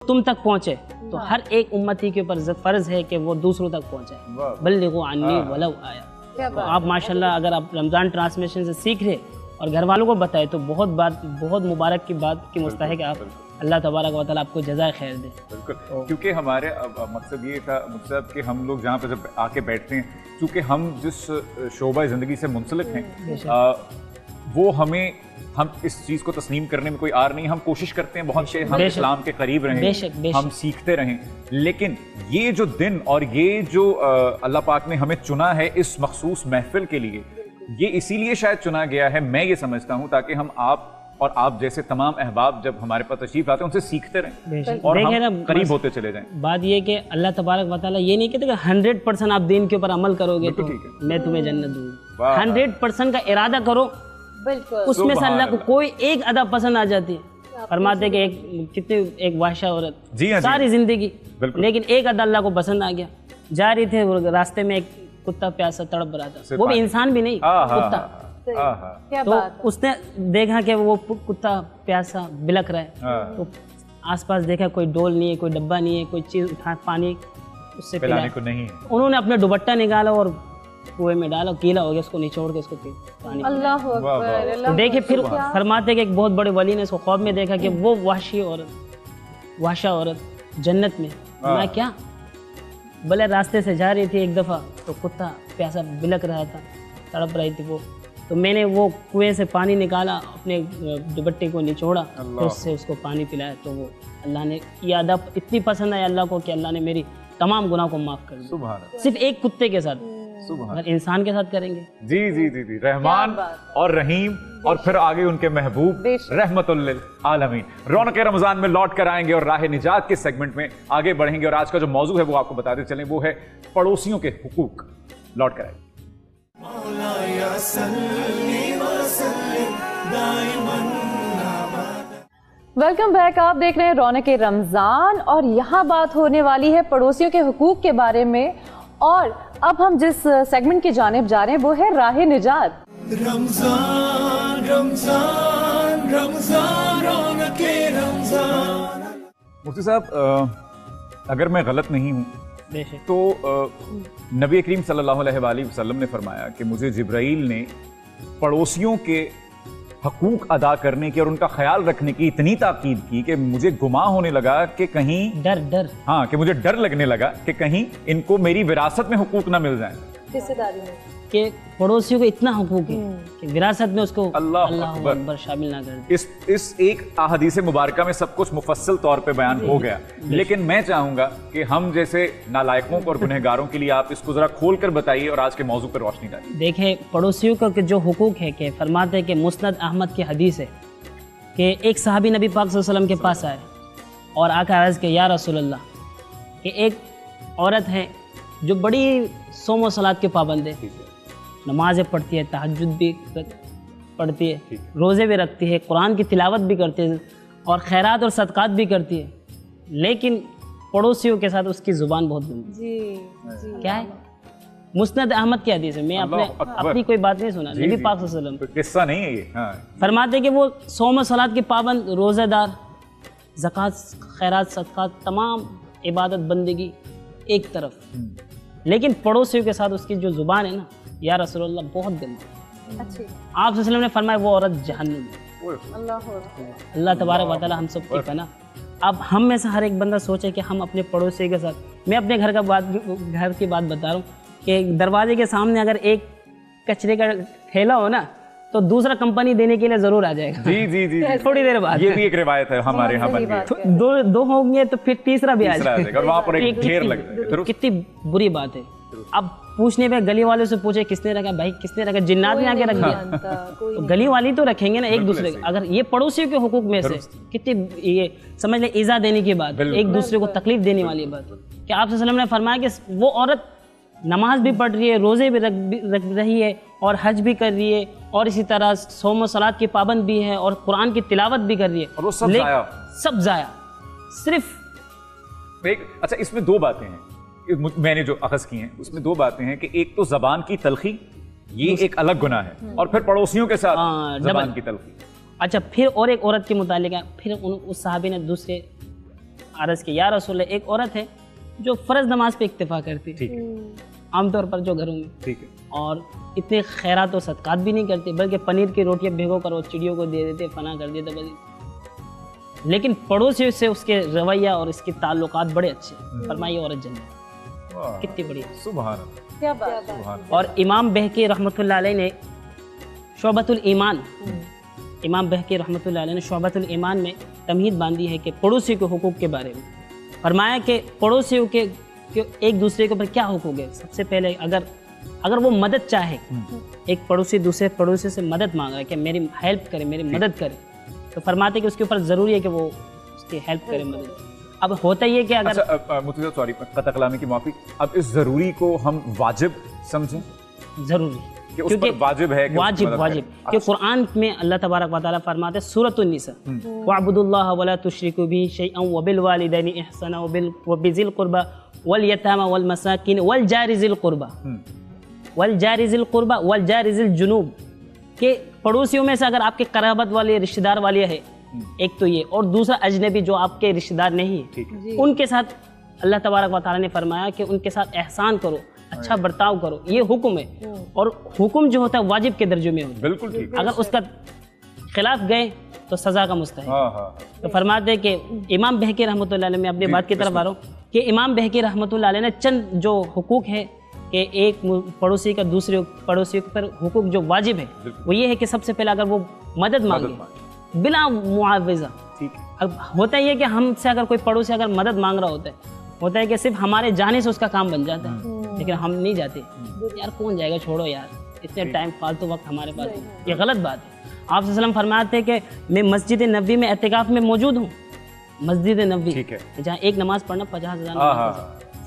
तुम तक पहुँचे, तो हर एक उम्मती के ऊपर फ़र्ज़ है कि वो दूसरों तक पहुँचे। बल्लिगू अन्नी वलौ आया। तो आप माशाल्लाह अगर आप रमज़ान ट्रांसमिशन से सीख रहे और घर वालों को बताए तो बहुत मुबारक की बात की मुस्तहिक है आप। अल्लाह तबारक व तआला आपको जज़ाए खैर दे। बिल्कुल, क्योंकि हमारे मकसद ये था मुझसे कि हम लोग जहाँ पर जब आके बैठते हैं, चूँकि हम जिस शोबा ज़िंदगी से मुंसलिक हैं वो हम इस चीज़ को तस्लीम करने में कोई आर नहीं। हम कोशिश करते हैं बहुत से हम इस्लाम के करीब रहें, हम सीखते रहें, लेकिन ये जो दिन और ये जो अल्लाह पाक ने हमें चुना है इस मखसूस महफिल के लिए, ये इसीलिए शायद चुना गया है, मैं ये समझता हूँ, ताकि हम आप और आप जैसे तमाम अहबाब जब हमारे पास तशरीफ आते हैं उनसे सीखते रहें और हम करीब होते चले जाएं। बात ये कि अल्लाह तबारक व तआला ये नहीं कहते कि 100% आप दीन के ऊपर अमल करोगे तो मैं तुम्हें जन्नत दूंगा। 100% का इरादा करो, उसमें से अल्लाह को कोई एक अदा पसंद आ जाती है। फरमाते कि एक वाशा औरत सारी जिंदगी, लेकिन एक अदा अल्लाह को पसंद आ गया। जा रही थे रास्ते में एक कुत्ता प्यासा तड़प रहा था, वो भी इंसान भी नहीं, कुत्ता। तो उसने देखा कि वो कुत्ता प्यासा बिलक रहा है, तो आसपास देखा कोई डोल नहीं है, कोई डब्बा नहीं है, कोई चीज उठा पानी उससे पिलाने को नहीं है। उन्होंने अपना दुपट्टा निकाला और कुएं में डाला, गीला हो गया, उसको निचोड़ के उसको पानी। अल्लाह अकबर। तो देखे फिर फरमाते कि एक बहुत बड़े वली ने इसको ख्वाब में देखा कि वो वाशा औरत जन्नत में। मैं क्या भले रास्ते से जा रही थी एक दफ़ा, तो कुत्ता प्यासा बिलक रहा था, तड़प रही थी वो, तो मैंने वो कुएं से पानी निकाला, अपने दुपट्टे को निचोड़ा, तो उससे उसको पानी पिलाया। तो वो अल्लाह ने ये अदब इतनी पसंद आई अल्लाह को कि अल्लाह ने मेरी तमाम गुनाह को माफ़ कर दिया, सिर्फ एक कुत्ते के साथ। अगर इंसान के साथ करेंगे। जी जी जी जी, रहमान और रहीम और फिर आगे उनके महबूब रहमतुल लिल आलमीन। रौनक रमजान में लौट कर आएंगे और राह निजात के सेगमेंट में आगे बढ़ेंगे, और आज का जो मौजू है वो आपको बताते चलें, वो है पड़ोसियों के हुकूक। लौट कर आएंगे। Welcome back. आप देख रहे हैं रौनक रमजान और यहाँ बात होने वाली है पड़ोसियों के हुकूक के बारे में। और अब हम जिस सेगमेंट की जानिब जा रहे हैं वो है राह निजात। रमजान रमजान रमजान रौनक रमजान। मुफ्ती साहब, अगर मैं गलत नहीं हूँ तो नबी करीम सल्लल्लाहु अलैहि वसल्लम ने फरमाया कि मुझे जिब्राइल ने पड़ोसियों के हकूक अदा करने की और उनका ख्याल रखने की इतनी ताकीद की कि मुझे गुमा होने लगा कि कहीं कि मुझे डर लगने लगा कि कहीं इनको मेरी विरासत में हुकूक ना मिल जाए। हिस्सेदारी में कि पड़ोसियों को इतना हुकूक है कि विरासत में उसको अल्लाह अकबर शामिल ना कर। इस एक अहादीस मुबारका में सब कुछ मुफस्सल तौर पे बयान हो गया, लेकिन मैं चाहूंगा कि हम जैसे नालायकों और गुनहगारों के लिए आप इसको जरा खोल कर बताइए और आज के मौजू पर रोशनी डालिए। देखें, पड़ोसियों का जो हुकूक है कि फरमाते हैं कि मुस्नद अहमद की हदीस है कि एक सहाबी नबी पाक सल्लल्लाहु अलैहि वसल्लम के पास आए और आकर अर्ज़ के या रसूल अल्लाह, कि एक औरत है जो बड़ी सोम व सलात के पाबंद है, नमाज़ें पढ़ती है, तहज्जुद भी पढ़ती है, रोज़े भी रखती है, कुरान की तिलावत भी करती है और खैरात और सदक़ात भी करती है, लेकिन पड़ोसियों के साथ उसकी ज़ुबान बहुत गंदी। क्या है? मुस्नद अहमद की हदीस है, मैं अपनी कोई बात नहीं सुना, नबी पाक सल्लल्लाहु अलैहि वसल्लम किस्सा नहीं है ये। फरमाते कि वो सोम सलात के पाबंद, रोज़ेदार, ज़कात, खैरात, सदक़ात, तमाम इबादत बंदगी एक तरफ, लेकिन पड़ोसियों के साथ उसकी जो ज़ुबान है ना, या रसूलुल्लाह, बहुत गंदी। आप सल्लल्लाहु अलैहि वसल्लम ने फरमाया वो औरत जहन्नुम में। अल्लाह तबारक व तआला हम सब की पनाह। अब हम में से हर एक बंदा सोचे कि हम अपने पड़ोसी के साथ, मैं अपने घर की बात बता रहा हूँ कि दरवाजे के सामने अगर एक कचरे का ठेला हो ना, तो दूसरा कंपनी देने के लिए जरूर आ जाएगा। जी जी जी, थोड़ी देर बाद। ये भी एक रिवायत है हमारे यहाँ बन गई। दो होंगे तो फिर तीसरा भी आ जाएगा और वहाँ पर एक ढेर लग जाएगा। कितनी बुरी बात है। अब पूछने पे गली वाले से पूछे किसने रखा, भाई किसने रखा, जिन्नात ने आके रख दिया, तो गली वाली तो रखेंगे ना एक दूसरे का। अगर ये पड़ोसियों के हुकूक में से कितनी ये समझ ले ईज़ा देने की बात, एक दूसरे को तकलीफ देने वाली बात, कि आप सल्लल्लाहु अलैहि वसल्लम ने फरमाया कि वो औरत नमाज भी पढ़ रही है, रोज़े भी रख रही है और हज भी कर रही है और इसी तरह सोम व सलात की पाबंद भी है और कुरान की तिलावत भी कर रही है, और वो सब ज़ाया सिर्फ एक। अच्छा, इसमें दो बातें हैं मैंने जो अखज़ की हैं, उसमें दो बातें हैं कि एक तो ज़बान की तलखी, ये एक अलग गुनाह है, और फिर पड़ोसियों के साथ ज़बान की तलखी। अच्छा, फिर और एक औरत के मुतालिक है, फिर उस सहाबी ने दूसरे عرض کی یا رسول اللہ ایک عورت ہے جو فرض نماز پہ اکتفا کرتی ہے عام طور پر جو گھروں میں، ٹھیک ہے، اور اتنے خیرات و صدقات بھی نہیں کرتے، بلکہ پنیر کی روٹیاں بھیگو کر وہ چڑیوں کو دے دیتے، فنا کر دیتے بس، لیکن پڑوسیوں سے اس کے رویہ اور اس کے تعلقات بڑے اچھے ہیں، فرمائیے عورت جنت، کتنی بڑی ہے، سبحان اللہ، کیا بات ہے. سبحان اللہ. اور امام بہقی رحمۃ اللہ علیہ نے شعبۃ الایمان، امام بہقی رحمۃ اللہ علیہ نے شعبۃ الایمان میں تمہید باندھی ہے کہ پڑوسی کے حقوق کے بارے میں فرمایا کہ پڑوسیوں کے ایک دوسرے کے اوپر کیا حقوق ہے. سب سے پہلے اگر وہ مدد چاہے، ایک پڑوسی دوسرے پڑوسی سے مدد مانگ رہا ہے کہ میری ہیلپ کرے، میری مدد کرے، تو فرماتے کہ اس کے اوپر ضروری ہے کہ وہ اس کی ہیلپ کرے، مدد. اب ہوتا یہ کہ اگر مفتی صاحب سوری قطع کلامی کی معافی، اب اس ضروری کو ہم واجب سمجھیں ضروری، کہ اس پر واجب ہے کہ واجب کہ قرآن میں اللہ تبارک و تعالیٰ فرماتے ہیں سورۃ النساء وَاعْبُدُوا اللَّهَ وَلَا تُشْرِكُوا بِهِ شَيْئًا وَبِالْوَالِدَيْنِ إِحْسَانًا وَبِذِي الْقُرْبَى وَالْيَتَامَى وَالْمَسَاكِينِ وَالْجَارِ ذِي الْقُرْبَى وَالْجَارِ ذِي الْجُنُوبِ، کہ پڑوسیوں میں سے اگر آپ کے قرابت والے رشتہ دار والے ہیں، ایک تو یہ، اور دوسرا اجنبی جو آپ کے رشتہ دار نہیں ہے، ان کے ساتھ اللہ تبارک و تعالیٰ نے فرمایا کہ ان کے ساتھ احسان کرو، اچھا برتاؤ کرو، یہ حکم ہے. اور حکم جو ہوتا ہے واجب کے درجے میں ہوتا ہے، بالکل ٹھیک، اگر اس کا خلاف گئے تو سزا کا مستحق. تو فرماتے ہیں کہ امام بہقی رحمۃ اللہ علیہ، میں اپنی بات کی طرف آ رہا ہوں کہ امام بہقی رحمۃ اللہ علیہ نے چند جو حقوق ہے کہ ایک پڑوسی کا دوسرے پڑوسی پر حقوق جو واجب ہے وہ یہ ہے کہ سب سے پہلے اگر وہ مدد مانگے بلا معاوضہ. اب ہوتا یہ کہ ہم سے اگر کوئی پڑوسی اگر مدد مانگ رہا ہوتا ہے کہ صرف ہمارے جانے سے اس کا کام بن جاتا ہے، لیکن ہم نہیں جاتے، یار کون جائے گا، چھوڑو یار، اتنے ٹائم فالتو وقت ہمارے پاس، یہ غلط بات ہے. آپ صلی اللہ علیہ وسلم فرماتے ہیں کہ میں مسجد نبوی میں اعتکاف میں موجود ہوں، مسجد نبوی جہاں ایک نماز پڑھنا 50,000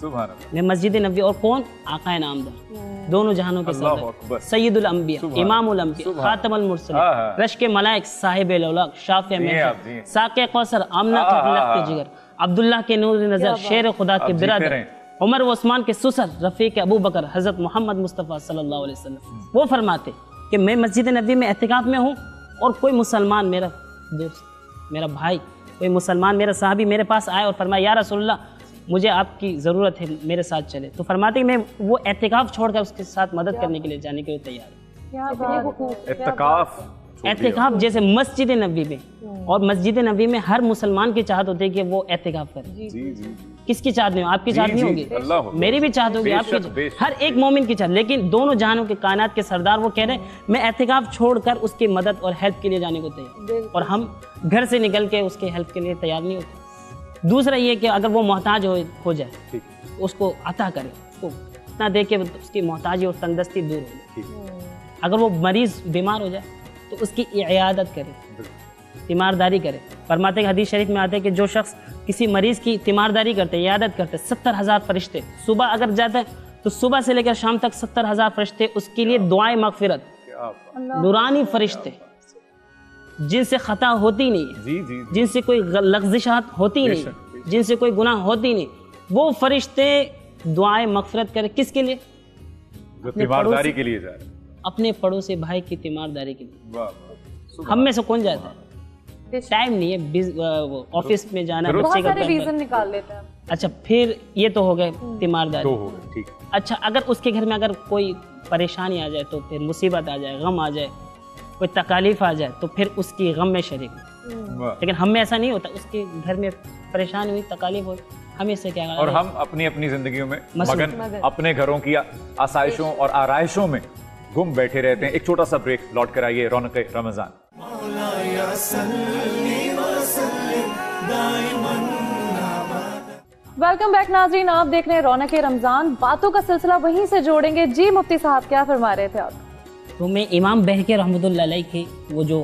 سبحان اللہ، میں مسجد نبوی، اور کون؟ آقا نامدار، دونوں جہانوں کے سردار، سید الانبیاء، امام الانبیاء، خاتم المرسلین، رشک ملائک، صاحب الاولاق، شافع محشر، ساقِ کوثر، آمنہ کی لخت جگر، عبداللہ کے نور نظر، شیر خدا کے برادر، عمر و عثمان کے سسر، رفیق ابو بکر، حضرت محمد مصطفیٰ صلی اللہ علیہ وسلم. وہ فرماتے کہ میں مسجد نبوی میں اعتکاف میں ہوں، اور کوئی مسلمان میرا دوست، میرا بھائی، کوئی مسلمان میرا صحابی میرے پاس آئے اور فرمایا یا رسول اللہ مجھے آپ کی ضرورت ہے، میرے ساتھ چلے، تو فرماتے کہ میں وہ اعتکاف چھوڑ کر اس کے ساتھ مدد کرنے کے لیے جانے کے لیے تیار ہوں. اعتکاف جیسے مسجد نبوی میں، اور مسجد نبوی میں ہر مسلمان کی چاہت ہوتی ہے کہ وہ اعتکاف کرے. کس کی چاہت نہیں؟ آپ کی چاہت نہیں ہوگی، میری بھی چاہت ہوگی، آپ کی، ہر ایک مومن کی چاہت. لیکن دونوں جہانوں کے کائنات کے سردار وہ کہہ رہے ہیں میں اعتکاف چھوڑ کر اس کی مدد اور ہیلپ کے لیے جانے کو تیار، اور ہم گھر سے نکل کے اس کے ہیلپ کے لیے تیار نہیں ہوتے. دوسرا یہ کہ اگر وہ محتاج ہو جائے اس کو عطا کرے، اس کو اتنا دے کہ اس کی محتاجی اور تندرستی دور ہو جائے. اگر وہ مریض بیمار ہو جائے تو اس کی عیادت کرے، تیمارداری کرے. فرماتے ہیں حدیث شریف میں آتے ہیں کہ جو شخص کسی مریض کی تیمارداری کرتے، عیادت کرتے، 70,000 فرشتے، صبح اگر جاتا ہے تو صبح سے لے کر شام تک 70,000 فرشتے اس کے لیے دعائیں مغفرت، نورانی فرشتے جن سے خطا ہوتی نہیں، جن سے کوئی لغزشات ہوتی نہیں، جن سے کوئی گناہ ہوتی نہیں، وہ فرشتے دعائیں مغفرت کرے. کس کے لیے؟ تیمارداری کے لیے جا رہے ہیں، اپنے پڑوسی بھائی کی تیمارداری کے لیے. ہم میں سے کون جاتا ہے؟ ٹائم نہیں ہے، آفس میں جانا، بچے کا ریزن نکال لیتے ہیں. اچھا پھر یہ تو ہو گئے تیمارداری. اچھا اگر اس کے گھر میں اگر کوئی پریشانی آ جائے، تو پھر مصیبت آ جائے، غم آ جائے، کوئی تکالیف آ جائے، تو پھر اس کی غم میں شریک. لیکن ہم میں ایسا نہیں ہوتا، اس کے گھر میں پریشانی ہوئی، تکالیف ہوئی، ہم اس سے کیا، اور ہم اپنی زندگیوں میں مگن اپنے گھروں کی آسائشوں اور آرائشوں میں گم بیٹھے رہتے ہیں. ایک چھوٹا سا بریک، لوٹ کر آئیے رونق رمضان. ویلکم بیک ناظرین، آپ دیکھ رہے ہیں رونق رمضان. باتوں کا سلسلہ وہیں سے جوڑیں گے. جی مفتی صاحب کیا فرما رہے تھے آپ؟ تو میں امام بہقی رحمۃ اللہ علیہ کے وہ جو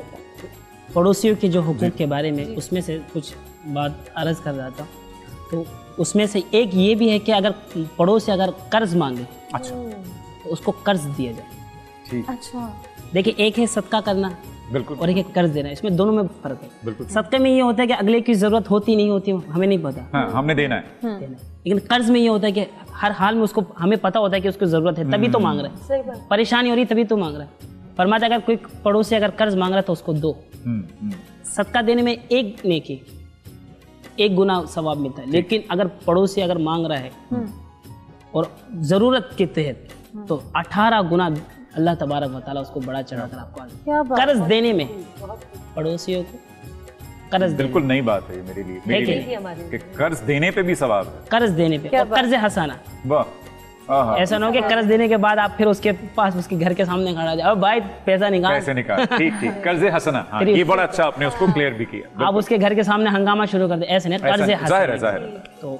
پڑوسیوں کے جو حقوق کے بارے میں اس میں سے کچھ بات عرض کر رہا تھا. تو اس میں سے ایک یہ بھی ہے کہ اگر پڑوسی اگر قرض مانگے تو اس کو قرض دیا جائے. اچھا دیکھیں، ایک ہے صدقہ کرنا اور ایک ہے قرض دینا، اس میں دونوں میں فرق ہے. صدقے میں یہ ہوتا ہے کہ اگلے کی ضرورت ہوتی نہیں ہوتی ہمیں نہیں پتا، ہم نے دینا ہے. لیکن قرض میں یہ ہوتا ہے کہ ہر حال میں اس کو ہمیں پتا ہوتا ہے کہ اس کو ضرورت ہے، تبھی تو مانگ رہا ہے، پریشانی ہو رہی تبھی تو مانگ رہا ہے. فرماتا ہے اگر کوئی پڑوسی اگر قرض مانگ رہا ہے تو اس کو دو. صدقہ دینے میں ایک نیکی، 1 गुना सवाब मिलता है, लेकिन अगर पड़ोसी अगर मांग रहा है और ज़रूरत के तहत तो 18 गुना अल्लाह तबारक व तआला उसको बड़ा चढ़ाकर आपको कर्ज देने में, पड़ोसियों को कर्ज बिल्कुल नई बात है ये मेरे लिए कि कर्ज देने पे भी सवाब है, कर्ज देने पे और कर्ज हसाना। वाह, ऐसा ना हो कि कर्ज देने के बाद आप फिर उसके पास उसके घर के सामने खड़ा जाओ, भाई पैसा निकाल, पैसे निकाल, ठीक ठीक, कर्ज हसना, हाँ, ये बड़ा अच्छा आपने उसको क्लियर भी किया। आप उसके घर के सामने हंगामा शुरू कर दे, ऐसे नहीं, कर्ज हसना। जाहिर है तो